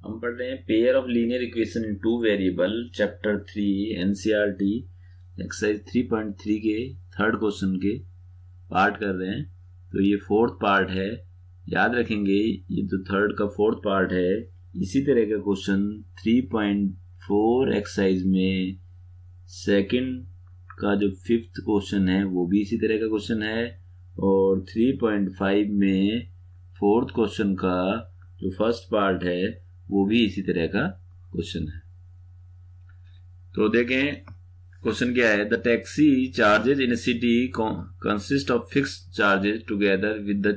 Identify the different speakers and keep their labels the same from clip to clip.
Speaker 1: हम पढ़ रहे हैं pair of linear equation in two variable chapter 3 NCERT exercise 3.3 के थर्ड क्वेश्चन के पार्ट कर रहे हैं। तो ये फोर्थ पार्ट है, याद रखेंगे ये जो थर्ड का फोर्थ पार्ट है। इसी तरह का क्वेश्चन 3.4 एक्सरसाइज में सेकंड का जो फिफ्थ क्वेश्चन है वो भी इसी तरह का क्वेश्चन है, और 3.5 में फोर्थ क्वेश्चन का जो फर्स्ट पार्ट है वो भी इसी तरह का क्वेश्चन है। तो देखें क्वेश्चन क्या है। The taxi charges in city consist of fixed charges together with the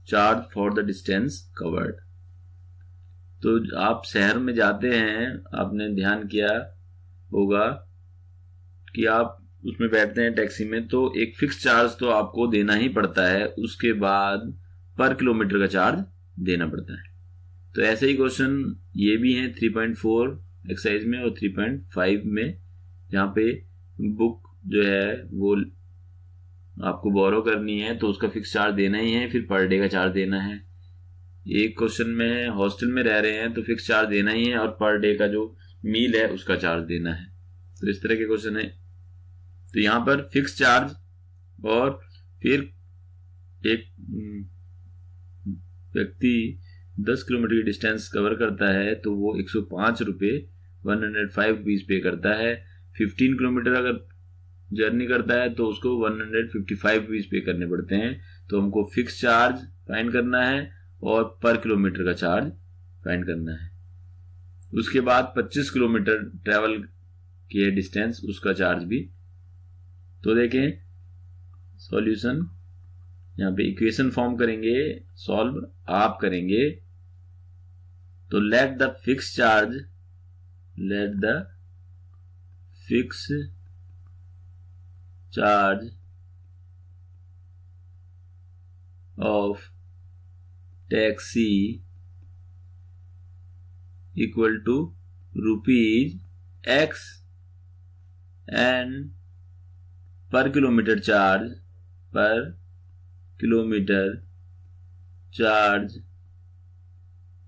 Speaker 1: charge for the distance covered. तो आप शहर में जाते हैं, आपने ध्यान किया होगा कि आप उसमें बैठते हैं टैक्सी में, तो एक फिक्स चार्ज तो आपको देना ही पड़ता है, उसके बाद पर किलोमीटर का चार्ज देना पड़ता है। तो ऐसे ही क्वेश्चन ये भी है 3.4 एक्सरसाइज में और 3.5 में, जहाँ पे बुक जो है वो आपको बोरो करनी है तो उसका फिक्स चार्ज देना ही है, फिर पर डे का चार्ज देना है। एक क्वेश्चन में हॉस्टल में रह रहे हैं तो फिक्स चार्ज देना ही है और पर डे का जो मील है उसका चार्ज देना है। तो इस तरह के क्वेश्चन है। तो यहाँ पर फिक्स चार्ज और फिर एक व्यक्ति 10 किलोमीटर की डिस्टेंस कवर करता है तो वो 105 रुपये 105 रुपीज पे करता है। 15 किलोमीटर अगर जर्नी करता है तो उसको 155 रुपीज पे करने पड़ते हैं। तो हमको फिक्स चार्ज फाइंड करना है और पर किलोमीटर का चार्ज फाइंड करना है। उसके बाद 25 किलोमीटर ट्रेवल किए डिस्टेंस, उसका चार्ज भी। तो देखें सॉल्यूशन, यहाँ पे इक्वेशन फॉर्म करेंगे, सॉल्व आप करेंगे। तो let the fix charge of taxi equal to rupees X and per kilometre charge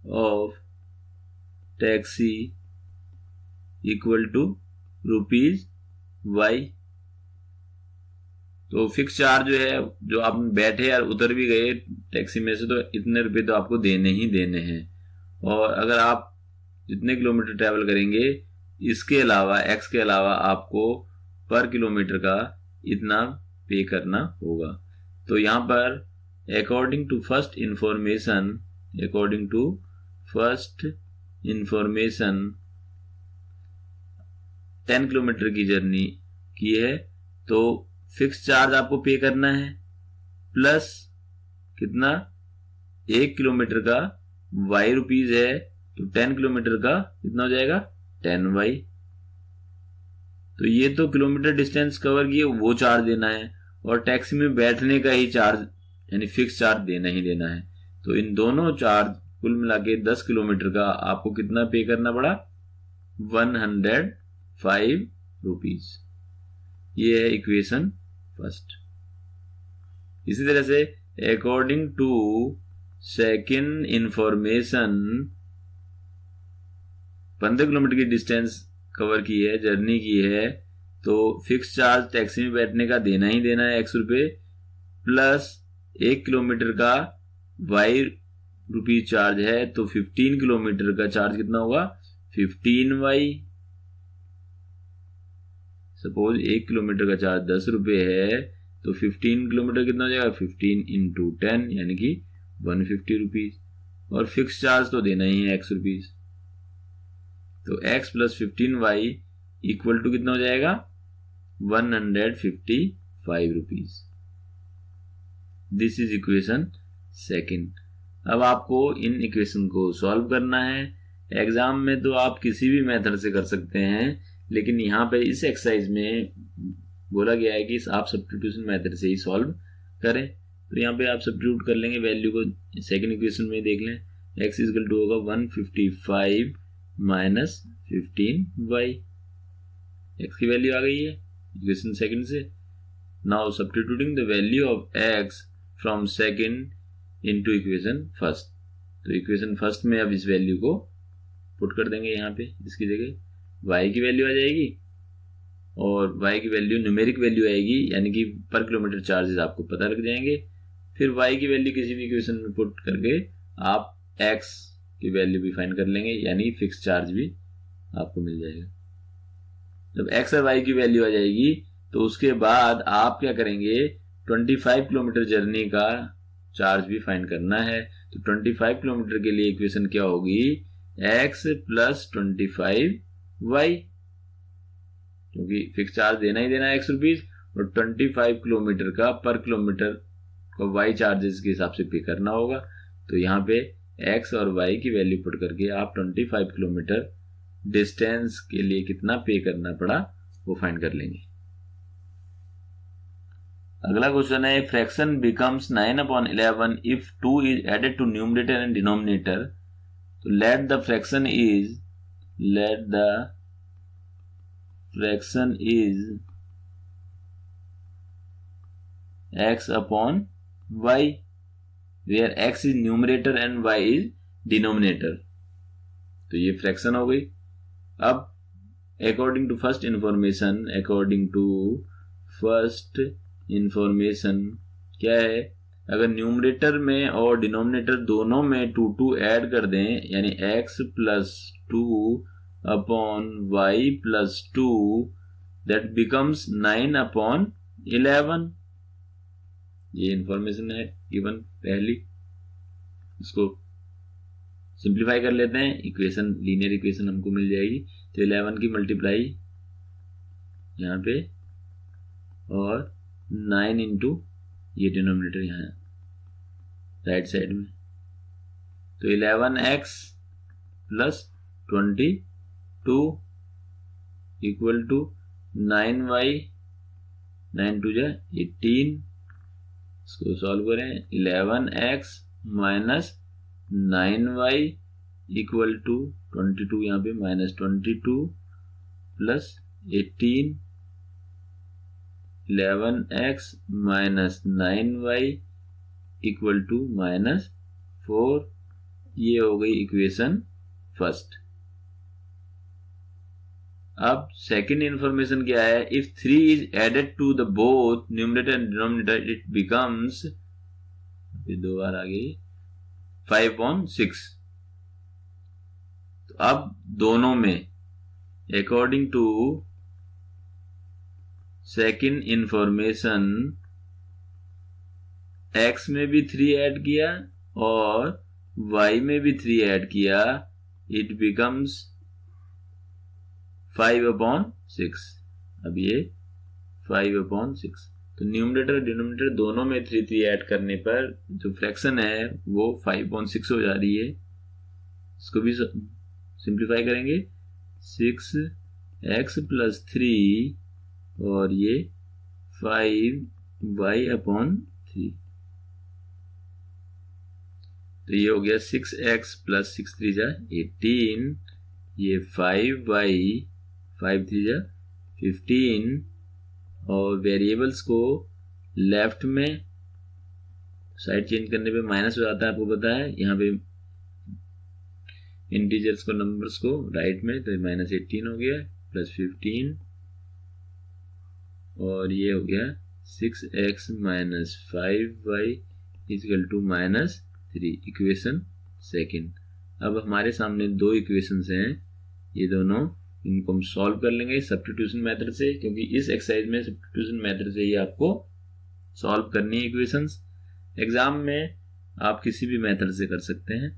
Speaker 1: of taxi equal to rupees Y. तो फिक्स चार्ज जो है, जो आप बैठे और उतर भी गए टैक्सी में से, तो इतने रुपए तो आपको देने ही देने हैं। और अगर आप जितने किलोमीटर ट्रैवल करेंगे इसके अलावा, एक्स के अलावा, आपको पर किलोमीटर का इतना पे करना होगा। तो यहाँ पर according to first information 10 kilometre की जर्नी की है तो फिक्स चार्ज आपको पे करना है, प्लस कितना 1 किलोमीटर का वाई रुपीज है, तो 10 किलोमीटर का कितना हो जाएगा 10 वाई। तो ये तो किलोमीटर डिस्टेंस कवर किए वो चार्ज देना है, और टैक्सी में बैठने का ही चार्ज यानी फिक्स चार्ज देना ही देना है। तो इन दोनों चार्ज कुल मिला के 10 किलोमीटर का आपको कितना पे करना पड़ा 105 रुपीज। ये है इक्वेशन फर्स्ट। इसी तरह से according to second information 15 kilometre की डिस्टेंस कवर की है, जर्नी की है, तो फिक्स चार्ज टैक्सी में बैठने का देना ही देना है x रुपये, प्लस 1 किलोमीटर का y रुपीज चार्ज है, तो 15 किलोमीटर का चार्ज कितना होगा 15y। सपोज 1 किलोमीटर का चार्ज 10 रुपये है तो 15 किलोमीटर कितना हो जाएगा 15 इंटू 10 यानी कि 150 रुपीज, और फिक्स चार्ज तो देना ही है x रुपीज। तो x plus 15y equal to कितना हो जाएगा 155 rupees. This is equation second. अब आपको इन इक्वेशन को सॉल्व करना है। एग्जाम में तो आप किसी भी मेथड से कर सकते हैं, लेकिन यहाँ पे इस एक्सरसाइज में बोला गया है कि आप सब्स्टिट्यूशन मेथड से ही सॉल्व करें। तो यहाँ पे आप सब्स्टिट्यूट कर लेंगे वैल्यू को, सेकंड इक्वेशन में देख लें x इक्वल टू होगा 155 माइनस 15y। x की वैल्यू आ गई है इक्वेशन सेकंड से। Now substituting the value of x from second into equation first. तो इक्वेशन फर्स्ट में अब इस वैल्यू को पुट कर देंगे यहाँ पे, इसकी जगह y की वैल्यू आ जाएगी और y की वैल्यू न्यूमेरिक वैल्यू आएगी, यानी कि पर किलोमीटर चार्जेस आपको पता लग जाएंगे। फिर y की वैल्यू किसी भी इक्वेशन में पुट करके आप x की वैल्यू भी फाइंड कर लेंगे, यानी फिक्स चार्ज भी आपको मिल जाएगा। जब x और y की वैल्यू आ जाएगी तो उसके बाद आप क्या करेंगे, 25 किलोमीटर जर्नी का चार्ज भी फाइंड करना है। तो 25 किलोमीटर के लिए इक्वेशन क्या होगी, x प्लस 25y, क्योंकि फिक्स चार्ज देना ही देना है x रुपीज, और 25 किलोमीटर का पर किलोमीटर को y चार्जेस के हिसाब से पे करना होगा। तो यहाँ पे x और y की वैल्यू पुट करके आप 25 किलोमीटर डिस्टेंस के लिए कितना पे करना पड़ा वो फाइंड कर लेंगे। अगला क्वेश्चन है, fraction becomes 9/11 if 2 is added to numerator and denominator. तो let the fraction is x upon y, where x is numerator and y is denominator। तो ये फ्रैक्शन हो गई। अब अकॉर्डिंग टू फर्स्ट इंफॉर्मेशन क्या है, अगर न्यूमरेटर में और डिनोमिनेटर दोनों में 2 ऐड कर दें, यानी x plus 2 upon y plus 2, that becomes 9/11। ये इंफॉर्मेशन है गिवन पहली, इसको सिंप्लीफाई कर लेते हैं, इक्वेशन लीनियर इक्वेशन हमको मिल जाएगी। तो 11 की मल्टीप्लाई यहाँ पे और 9 इंटू ये डिनोमिनेटर यहाँ राइट साइड में, तो 11x plus 22 equal to 9y, 9 2 जा 18। इसको सॉल्व करें, 11x minus 9y equal to 22, यहाँ पे minus 22 plus 18, 11x minus 9y equal to minus 4। ये हो गई इक्वेशन फर्स्ट। अब सेकंड इंफॉर्मेशन क्या है, if 3 is added to the both numerator and denominator it becomes, दो बार आ गई, 5/6। तो अब दोनों में according to second information x में भी 3 ऐड किया और y में भी 3 ऐड किया, इट बिकम्स 5/6। अब ये 5/6, तो न्यूमरेटर डिनोमिनेटर दोनों में 3 ऐड करने पर जो फ्रैक्शन है वो 5/6 हो जा रही है। इसको भी सिंप्लीफाई करेंगे, 6x प्लस 3 और ये 5y/3। तो ये हो गया 6x प्लस 6 3 जा 18, ये 5y 5 3 जा 15, और वेरिएबल्स को लेफ्ट में साइड चेंज करने पे माइनस हो जाता है, आपको पता है। यहाँ पे इंटीजर्स को नंबर्स को राइट में, तो माइनस 18 हो गया प्लस 15, और ये हो गया 6x minus 5y equal to minus 3, equation second. अब हमारे सामने दो इक्वेशंस हैं, ये दोनों, इनको हम सॉल्व कर लेंगे सब्स्टिट्यूशन मेथड से, क्योंकि इस एक्सरसाइज में सब्स्टिट्यूशन मेथड से ही आपको सॉल्व करनी है इक्वेशंस। एग्जाम में आप किसी भी मेथड से कर सकते हैं।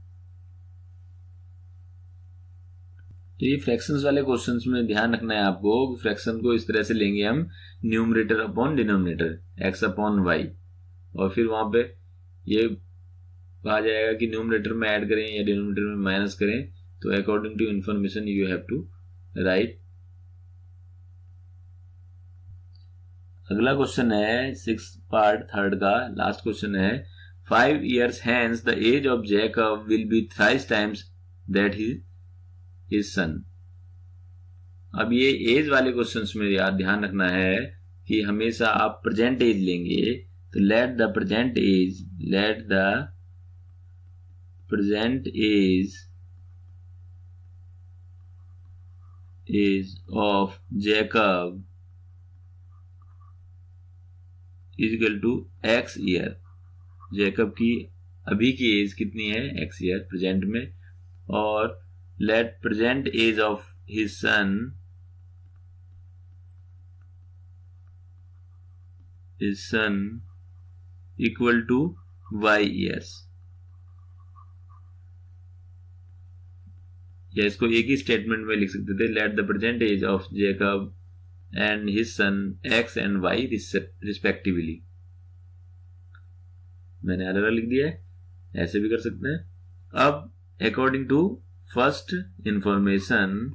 Speaker 1: तो ये फ्रैक्शंस वाले क्वेश्चंस में ध्यान रखना है आपको, फ्रैक्शन को इस तरह से लेंगे हम, numerator upon denominator, x upon y, और फिर वहां पे ये कहा जाएगा कि न्यूमरेटर में ऐड करें या डिनोमिनेटर में माइनस करें। तो according to information you have to write. अगला क्वेश्चन है 6 पार्ट 3 का लास्ट क्वेश्चन है, 5 years hence the age of Jacob will be thrice times that his son। अब ये एज वाले क्वेश्चंस में याद ध्यान रखना है कि हमेशा आप प्रेजेंट एज लेंगे। तो let the present age of Jacob is equal to x year. Jacob की अभी की एज कितनी है, x ईयर प्रेजेंट में, और let present age of his son equal to y years. या इसको एक ही स्टेटमेंट में लिख सकते थे, let the present age of Jacob and his son x and y respectively. मैंने अलग अलग लिख दिया है, ऐसे भी कर सकते हैं। अब अकॉर्डिंग टू फर्स्ट इंफॉर्मेशन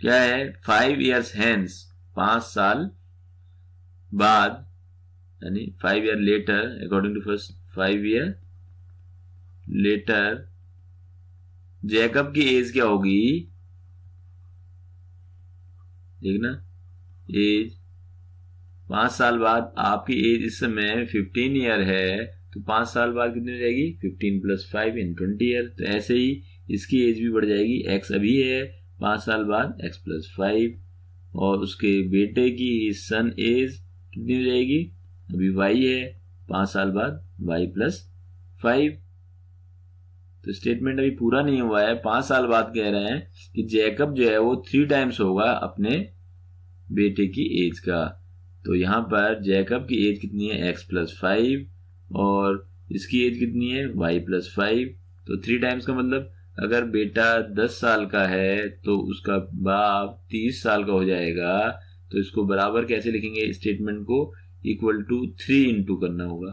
Speaker 1: क्या है, 5 years hence, 5 साल बाद, यानी 5 year later, according to first 5 year later Jacob की एज क्या होगी, देखना, एज 5 साल बाद, आपकी एज इस समय 15 ईयर है, तो 5 साल बाद कितनी हो जाएगी, 15 + 5 = 20 ईयर। तो ऐसे ही इसकी एज भी बढ़ जाएगी, एक्स अभी है, 5 साल बाद x + 5, और उसके बेटे की सन एज कितनी हो जाएगी, अभी y है, 5 साल बाद y + 5। तो स्टेटमेंट अभी पूरा नहीं हुआ है, 5 साल बाद कह रहे हैं कि जैकब जो है वो 3 टाइम्स होगा अपने बेटे की एज का। तो यहां पर जैकब की एज कितनी है, x + 5, और इसकी एज कितनी है, y + 5। तो 3 टाइम्स का मतलब अगर बेटा 10 साल का है तो उसका बाप 30 साल का हो जाएगा। तो इसको बराबर कैसे लिखेंगे, स्टेटमेंट को इक्वल टू 3 इंटू करना होगा।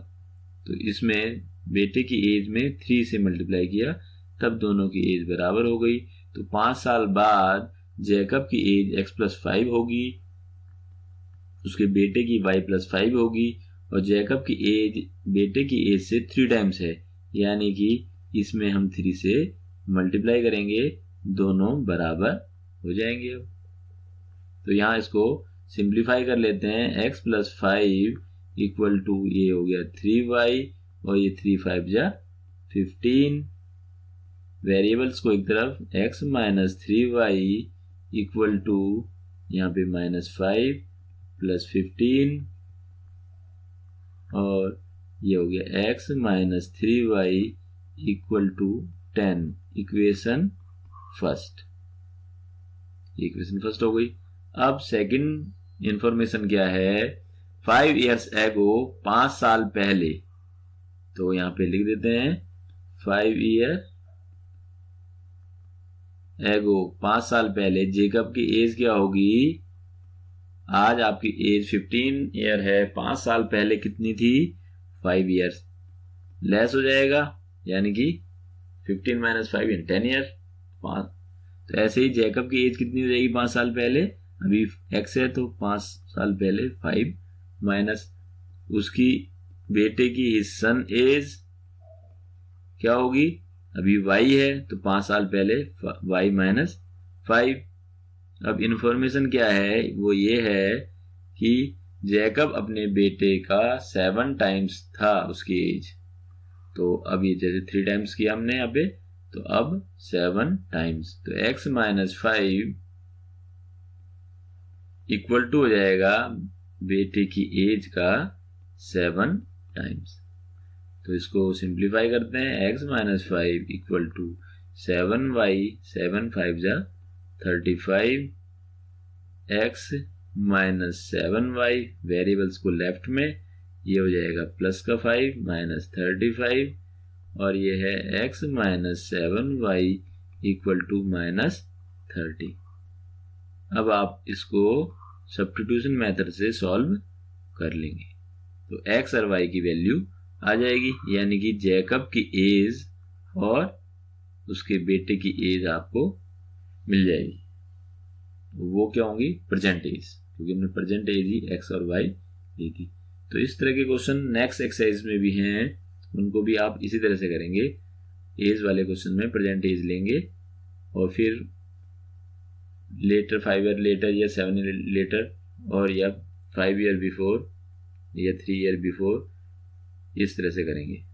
Speaker 1: तो इसमें बेटे की एज में 3 से मल्टीप्लाई किया, तब दोनों की एज बराबर हो गई। तो 5 साल बाद जैकब की एज x + 5 होगी, उसके बेटे की y + 5 होगी, और जैकब की एज बेटे की एज से 3 टाइम्स है, यानी कि इसमें हम 3 से मल्टीप्लाई करेंगे, दोनों बराबर हो जाएंगे। अब तो यहां इसको सिंप्लीफाई कर लेते हैं, x + 5 इक्वल टू ये हो गया 3y, और ये 3 × 5 = 15। वेरिएबल्स को एक तरफ, x - 3y इक्वल टू यहाँ पे -5 + 15, और ये हो गया x - 3y equal to 10। Equation first हो गई। अब सेकंड इंफॉर्मेशन क्या है, 5 years ago, 5 साल पहले। तो यहां पे लिख देते हैं 5 year ago, 5 साल पहले जेकब की एज क्या होगी, आज आपकी एज 15 ईयर है, 5 साल पहले कितनी थी, 5 years, लेस हो जाएगा, यानी कि 15 - 5 = 10 ईयर। तो ऐसे ही जैकब की एज कितनी हो जाएगी 5 साल पहले, अभी x है तो 5 साल पहले 5 माइनस उसकी बेटे की सन एज क्या होगी, अभी y है तो 5 साल पहले y - 5। अब इंफॉर्मेशन क्या है, वो ये है कि जैकब अपने बेटे का 7 टाइम्स था उसकी एज। तो अब ये जैसे 3 टाइम्स किया हमने यहाँ पे, तो अब 7 टाइम्स, तो x - 5 इक्वल टू हो जाएगा बेटे की एज का 7 टाइम्स। तो इसको सिंप्लीफाई करते हैं, x - 5 equal to 7y, 7 × 5 = 35, x - 7y, variables को लेफ्ट में, ये हो जाएगा +5 - 35, और ये है x - 7y इक्वल टू -30। अब आप इसको सब्स्टिट्यूशन मेथड से सॉल्व कर लेंगे, तो x और y की वैल्यू आ जाएगी, यानी कि जैकब की एज और उसके बेटे की एज आपको मिल जाएगी। वो क्या होंगी, प्रेजेंट एज, क्योंकि हमने प्रेजेंट एज ही x और y ली थी। तो इस तरह के क्वेश्चन नेक्स्ट एक्सरसाइज में भी हैं, उनको भी आप इसी तरह से करेंगे। एज वाले क्वेश्चन में प्रेजेंट एज लेंगे, और फिर लेटर 5 ईयर लेटर या 7 ईयर लेटर, और या 5 ईयर बिफोर या 3 ईयर बिफोर इस तरह से करेंगे।